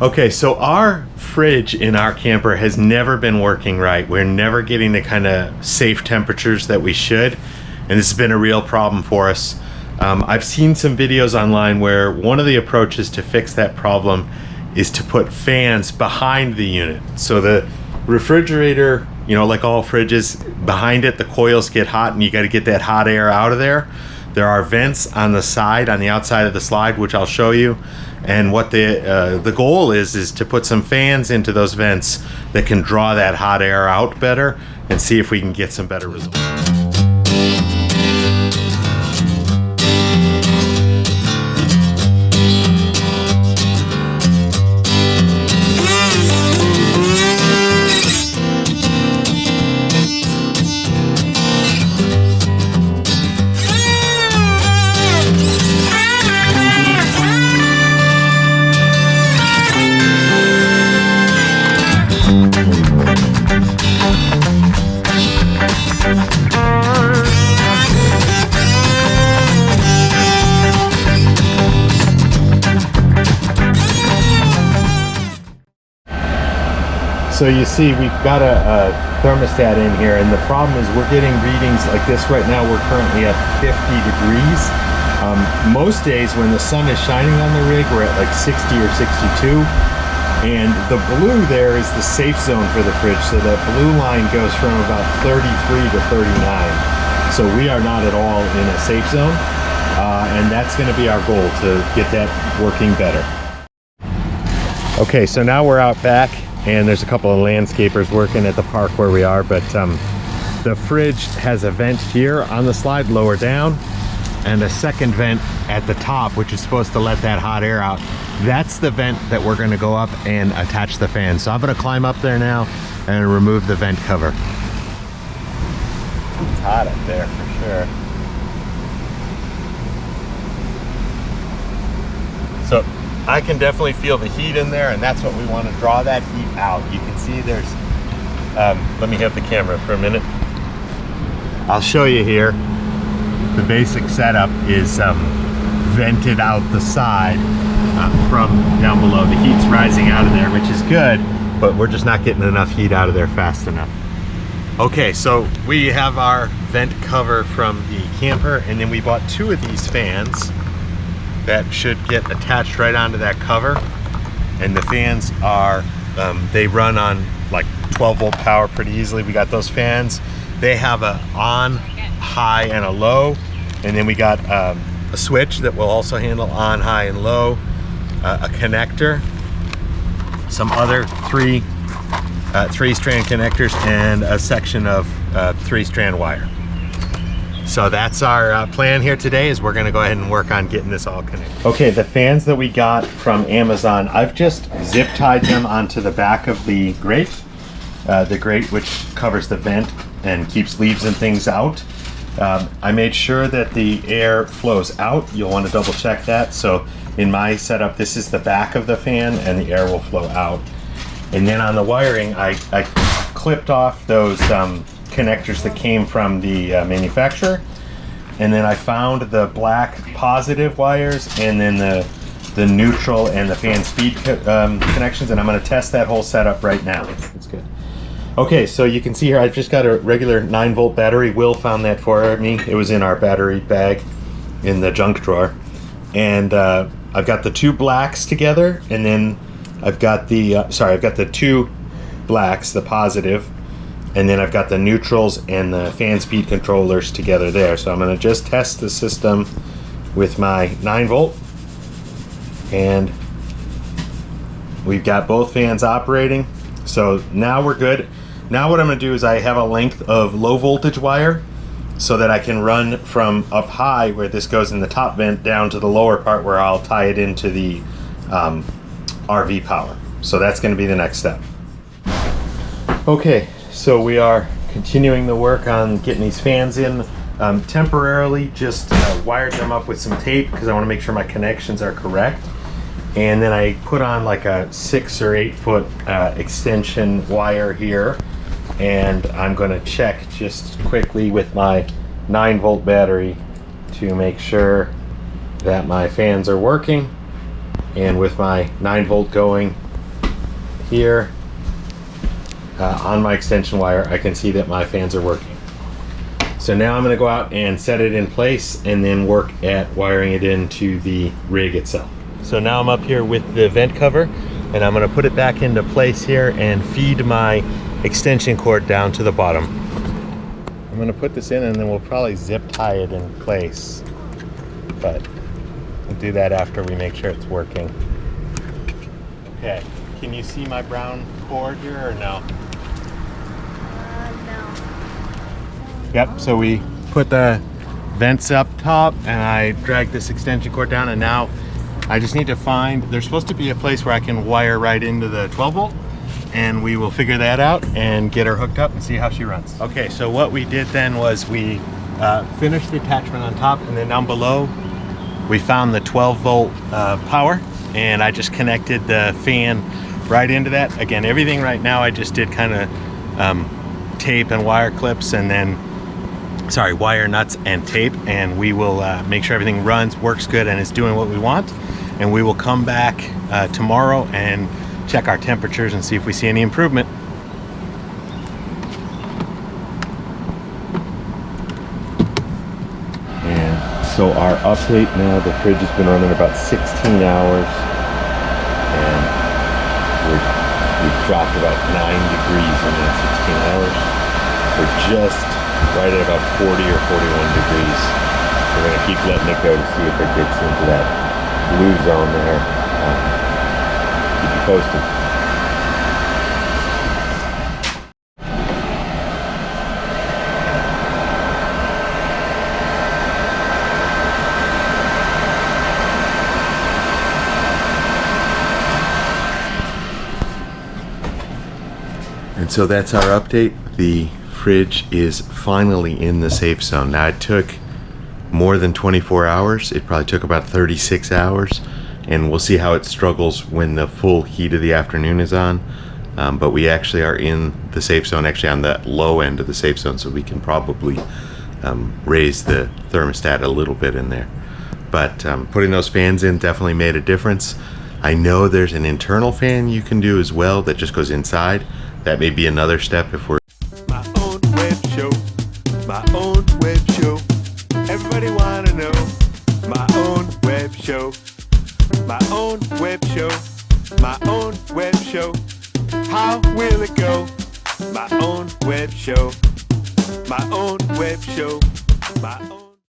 Okay, so our fridge in our camper has never been working right. We're never getting the kind of safe temperatures that we should, and this has been a real problem for us. I've seen some videos online where one of the approaches to fix that problem is to put fans behind the unit. So the refrigerator, you know, like all fridges, behind it the coils get hot and you got to get that hot air out of there. There are vents on the side, on the outside of the slide, which I'll show you. And what the goal is to put some fans into those vents that can draw that hot air out better and see if we can get some better results. So you see we've got a thermostat in here, and the problem is we're getting readings like this right now. We're currently at 50 degrees. Most days when the sun is shining on the rig, we're at like 60 or 62. And the blue there is the safe zone for the fridge. So that blue line goes from about 33 to 39. So we are not at all in a safe zone. And that's gonna be our goal, to get that working better. Okay, so now we're out back, and there's a couple of landscapers working at the park where we are, but the fridge has a vent here on the slide lower down, and a second vent at the top, which is supposed to let that hot air out. That's the vent that we're gonna go up and attach the fan. So I'm gonna climb up there now and remove the vent cover. It's hot up there for sure. So I can definitely feel the heat in there, and that's what we want to draw that heat out. You can see there's, let me have the camera for a minute. I'll show you here. The basic setup is vented out the side from down below. The heat's rising out of there, which is good, but we're just not getting enough heat out of there fast enough. Okay, so we have our vent cover from the camper, and then we bought 2 of these fans that should get attached right onto that cover. And the fans are, they run on like 12 volt power pretty easily. We got those fans. They have a on, high, and a low. And then we got a switch that will also handle on, high, and low, a connector, some other three-strand connectors, and a section of 3-strand wire. So that's our plan here today, is we're gonna go ahead and work on getting this all connected. Okay, the fans that we got from Amazon, I've just zip tied them onto the back of the grate which covers the vent and keeps leaves and things out. I made sure that the air flows out. You'll want to double check that. So in my setup, this is the back of the fan and the air will flow out. And then on the wiring, I clipped off those connectors that came from the manufacturer, and then I found the black positive wires, and then the neutral and the fan speed connections, and I'm going to test that whole setup right now. That's good. Okay, so you can see here I've just got a regular 9-volt battery. Will found that for me. It was in our battery bag in the junk drawer, and I've got the 2 blacks together, and then I've got the I've got the 2 blacks, the positive, and then I've got the neutrals and the fan speed controllers together there. So I'm going to just test the system with my 9-volt, and we've got both fans operating. So now we're good. Now what I'm going to do is I have a length of low voltage wire so that I can run from up high where this goes in the top vent down to the lower part where I'll tie it into the RV power. So that's going to be the next step. Okay, so we are continuing the work on getting these fans in. Temporarily just wired them up with some tape because I want to make sure my connections are correct. And then I put on like a 6 or 8 foot extension wire here, and I'm going to check just quickly with my 9-volt battery to make sure that my fans are working. And with my 9-volt going, here on my extension wire, I can see that my fans are working. So now I'm going to go out and set it in place and then work at wiring it into the rig itself. So now I'm up here with the vent cover, and I'm going to put it back into place here and feed my extension cord down to the bottom. I'm going to put this in and then we'll probably zip tie it in place, but we'll do that after we make sure it's working. Okay, can you see my brown cord here or no? No. Yep, so we put the vents up top and I drag this extension cord down, and now I just need to find, there's supposed to be a place where I can wire right into the 12 volt, and we will figure that out and get her hooked up and see how she runs. Okay, so what we did then was we finished the attachment on top, and then down below we found the 12 volt power, and I just connected the fan right into that. Again, everything right now I just did kind of tape and wire clips, and then wire nuts and tape, and we will make sure everything runs, works good, and is doing what we want. And we will come back tomorrow and check our temperatures and see if we see any improvement. And so our update now, the fridge has been running about 16 hours, and we've dropped about 9 degrees in that 16 hours. We're just right at about 40 or 41 degrees. We're going to keep letting it go to see if it gets into that blue zone there. Keep you posted. And so that's our update. The fridge is finally in the safe zone. Now, it took more than 24 hours. It probably took about 36 hours, and we'll see how it struggles when the full heat of the afternoon is on. But we actually are in the safe zone, actually on the low end of the safe zone, so we can probably raise the thermostat a little bit in there. But putting those fans in definitely made a difference. I know there's an internal fan you can do as well that just goes inside. That may be another step if we're